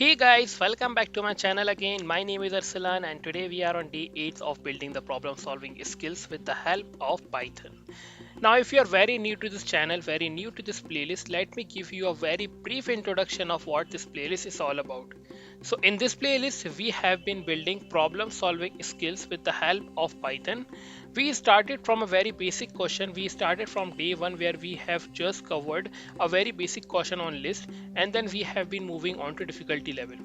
Hey guys, welcome back to my channel again. My name is Arsalan and today we are on day 8 of building the problem solving skills with the help of Python. Now if you are very new to this channel, very new to this playlist, let me give you a very brief introduction of what this playlist is all about. So in this playlist, we have been building problem solving skills with the help of Python. We started from a very basic question. We started from day 1 where we have just covered a very basic question on list, and then we have been moving on to difficulty level.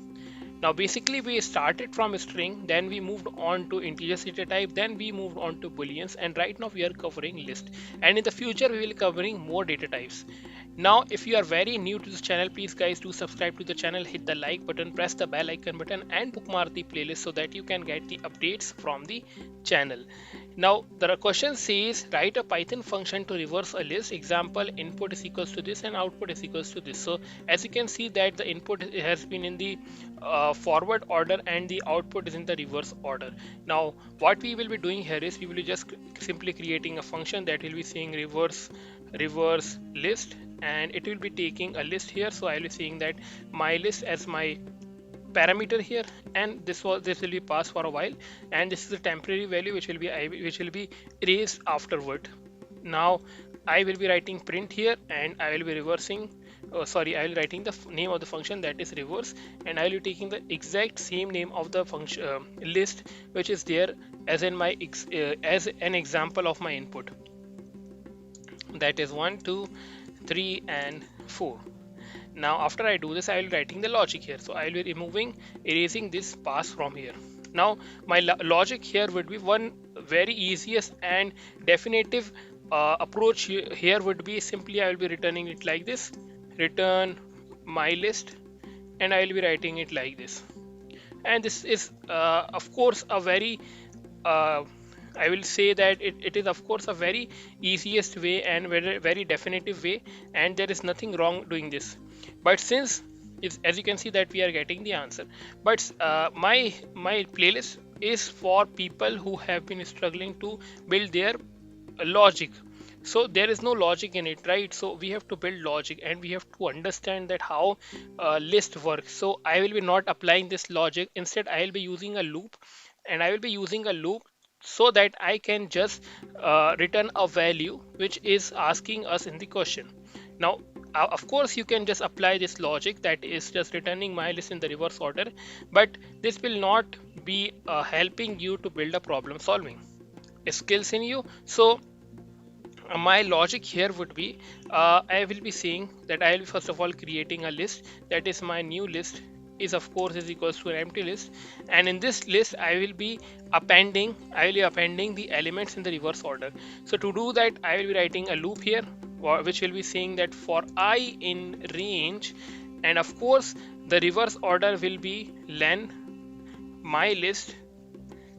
Now basically we started from string, then we moved on to integer data type, then we moved on to booleans, and right now we are covering list. And in the future we will covering more data types. Now if you are very new to this channel, please guys do subscribe to the channel, hit the like button, press the bell icon button and bookmark the playlist so that you can get the updates from the channel. Now the question says write a Python function to reverse a list. Example, input is equals to this and output is equals to this. So as you can see that the input has been in the forward order and the output is in the reverse order. Now what we will be doing here is we will be just simply creating a function that will be saying reverse list, and it will be taking a list here. So I will be saying that my list as my parameter here, and this will be passed for a while, and this is a temporary value which will be erased afterward. Now I will be writing print here, and I will be reversing I will writing the name of the function, that is reverse, and I will be taking the exact same name of the function list which is there as in my as an example of my input, that is 1 2 3 and 4. Now after I do this, I will be writing the logic here. So I will be erasing this pass from here. Now my logic here would be one very easiest and definitive approach here would be simply I will be returning it like this, return my list, and I will be writing it like this. And this is of course a very I will say that it is of course a very easiest way and very definitive way, and there is nothing wrong doing this. But since it's, as you can see that we are getting the answer, but my playlist is for people who have been struggling to build their logic. So there is no logic in it, right? So we have to build logic and we have to understand that how list works. So I will be not applying this logic, instead I will be using a loop, and I will be using a loop so that I can just return a value which is asking us in the question. Now of course you can just apply this logic, that is just returning my list in the reverse order, but this will not be helping you to build a problem solving skills in you. So my logic here would be I will be saying that I will be first of all creating a list, that is my new list is of course is equals to an empty list, and in this list I will be appending the elements in the reverse order. So to do that I will be writing a loop here which will be saying that for I in range, and of course the reverse order will be len my list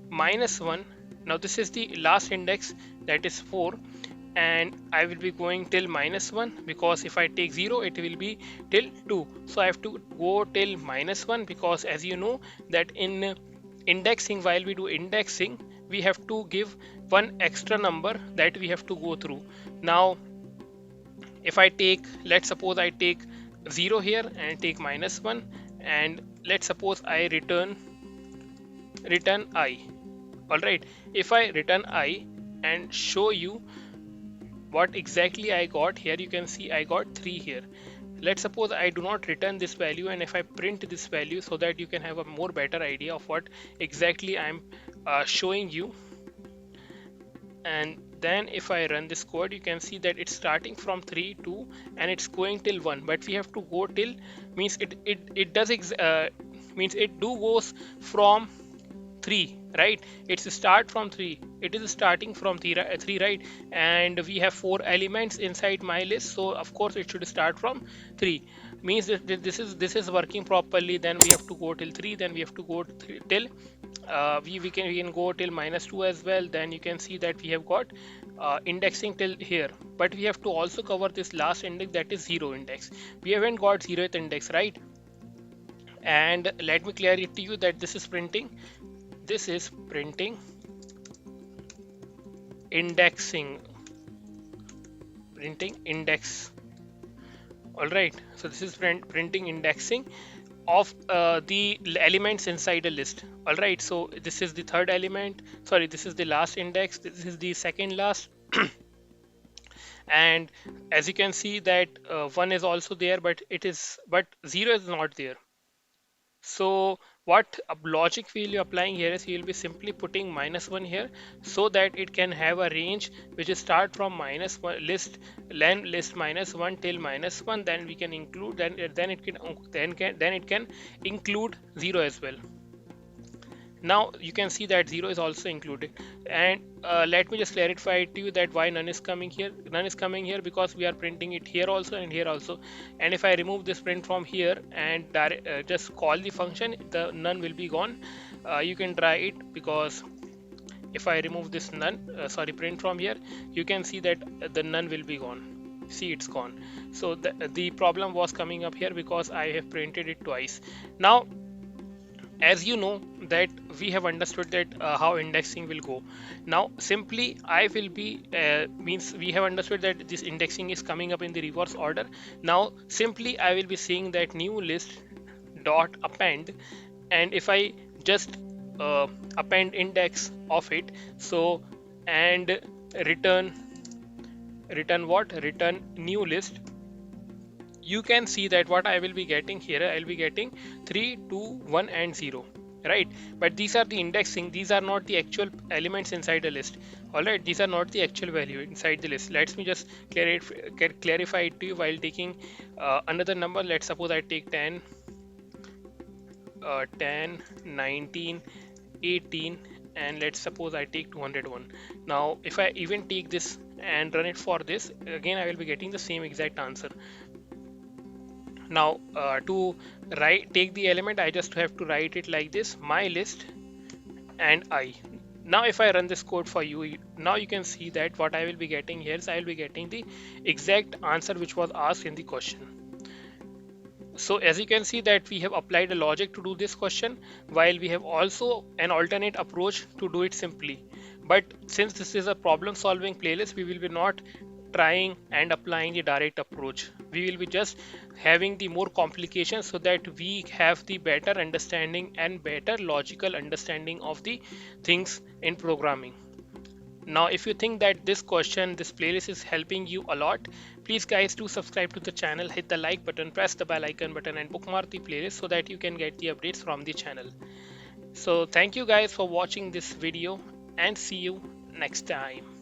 minus 1. Now this is the last index, that is 4, and I will be going till minus 1 because if I take 0 it will be till 2. So I have to go till minus 1 because as you know that in indexing, while we do indexing, we have to give one extra number that we have to go through. Now if I take, let's suppose I take 0 here and take minus 1, and let's suppose I return I. All right, if I return I and show you what exactly I got here, you can see I got 3 here. Let's suppose I do not return this value, and if I print this value so that you can have a more better idea of what exactly I'm showing you, and then if I run this code, you can see that it's starting from 3 2 and it's going till 1, but we have to go till, means it does means it do goes from 3, right? It's start from 3, it is starting from 3, right? And we have 4 elements inside my list, so of course it should start from 3, means that this is working properly. Then we have to go till 3, then we have to go till we can go till minus 2 as well. Then you can see that we have got indexing till here, but we have to also cover this last index, that is 0 index. We haven't got 0th index, right? And let me clear it to you that this is printing indexing, printing index. All right, so this is printing indexing, of the elements inside a list. All right, so this is the third element, sorry, this is the last index, this is the second last. And as you can see that one is also there, but zero is not there. So what logic will you applying here is you will be simply putting -1 here, so that it can have a range which is start from -1 list, len list -1 till -1. Then we can include, then it can include zero as well. Now you can see that zero is also included. And let me just clarify to you that why none is coming here. None is coming here because we are printing it here also and here also. And if I remove this print from here and just call the function, the none will be gone. You can try it, because if I remove this none, sorry, print from here, you can see that the none will be gone. See, it's gone. So the problem was coming up here because I have printed it twice. Now as you know that we have understood that how indexing will go. Now simply I will be means we have understood that this indexing is coming up in the reverse order. Now simply I will be saying that new list dot append, and if I just append index of it, so and return what, return new list, you can see that what I will be getting here, I will be getting 3, 2, 1 and 0, right? But these are the indexing, these are not the actual elements inside the list. All right, these are not the actual value inside the list. Let me just clarify it to you while taking another number. Let's suppose I take 10, 10, 19, 18, and let's suppose I take 201. Now if I even take this and run it for this, again I will be getting the same exact answer. Now to take the element, I just have to write it like this, my list and I. Now if I run this code for you, now you can see that what I will be getting here is I will be getting the exact answer which was asked in the question. So as you can see that we have applied a logic to do this question, while we have also an alternate approach to do it simply. But since this is a problem solving playlist, we will be not trying and applying the direct approach. We will be just having the more complications so that we have the better understanding and better logical understanding of the things in programming. Now if you think that this playlist is helping you a lot, please guys do subscribe to the channel, hit the like button, press the bell icon button and bookmark the playlist so that you can get the updates from the channel. So thank you guys for watching this video and see you next time.